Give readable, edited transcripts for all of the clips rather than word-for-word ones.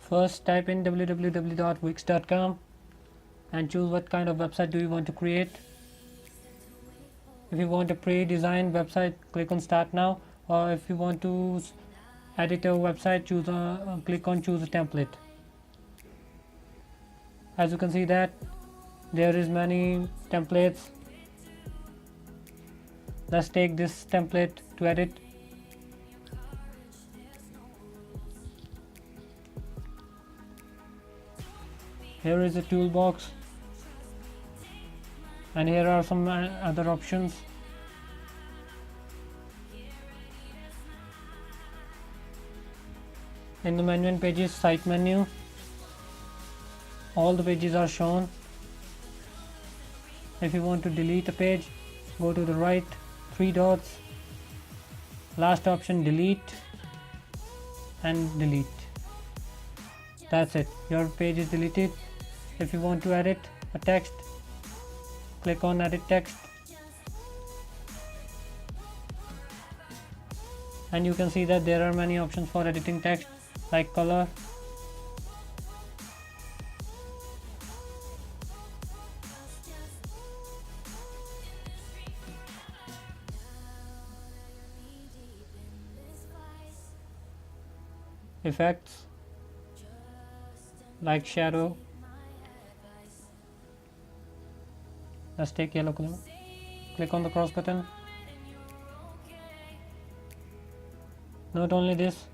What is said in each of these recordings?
First type in www.wix.com and choose what kind of website do you want to create. If you want a pre-designed website, click on start now, or if you want to edit a website, click on choose a template. As you can see that there is many templates. Let's take this template to edit. Here is a toolbox, and here are some other options. In the menu and pages, site menu, all the pages are shown. If you want to delete a page, go to the right, 3 dots, last option, delete, and delete. That's it, your page is deleted. If you want to edit a text, click on edit text, and you can see that there are many options for editing text, like color, effects like shadow. Let's take yellow color. Click on the cross button. Not only this,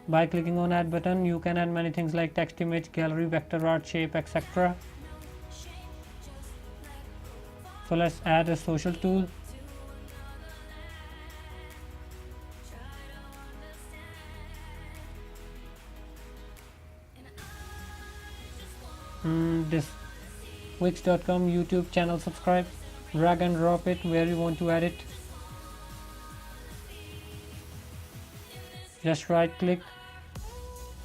by clicking on add button you can add many things like text, image, gallery, vector art, shape, etc. So let's add a social tool. This Wix.com YouTube channel, subscribe, drag and drop it where you want to add it. Just right click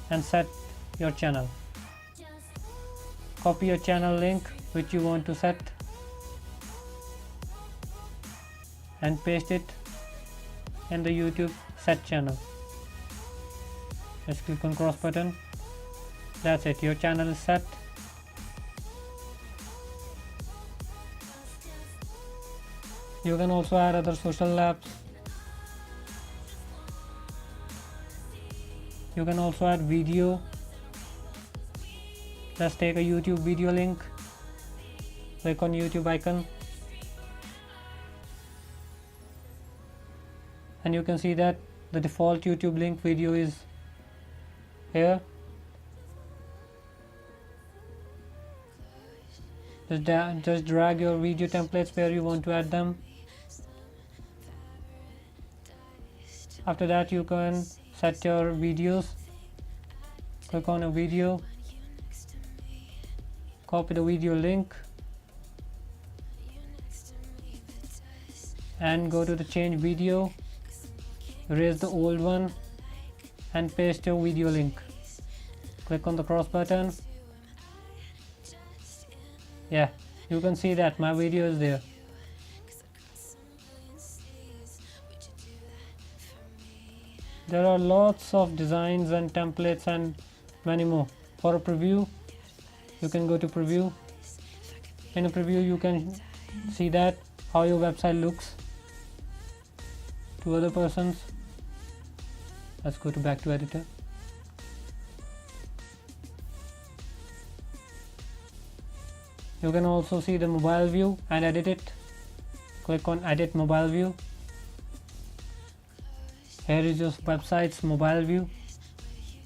and set your channel. Copy your channel link which you want to set and paste it in the YouTube set channel. Just click on cross button. That's it, your channel is set. You can also add other social apps. You can also add video. Let's take a YouTube video link. Click on YouTube icon, and you can see that the default YouTube link video is here. Just drag your video templates where you want to add them. After that you can set your videos. Click on a video, copy the video link and go to the change video, erase the old one and paste your video link. Click on the cross button. Yeah, you can see that my video is there. There are lots of designs and templates and many more. For a preview, you can go to preview. In a preview you can see that how your website looks to other persons. Let's go to back to editor. You can also see the mobile view and edit it. Click on edit mobile view. Here is your website's mobile view.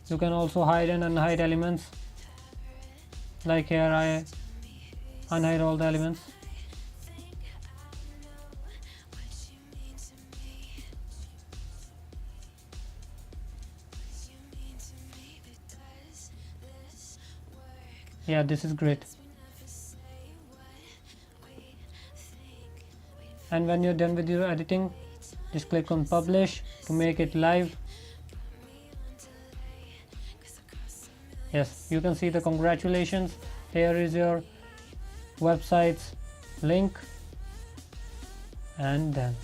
You can also hide and unhide elements. Like here I unhide all the elements. Yeah, this is great. And when you're done with your editing, just click on publish to make it live. Yes, you can see the congratulations. Here is your website's link, and done.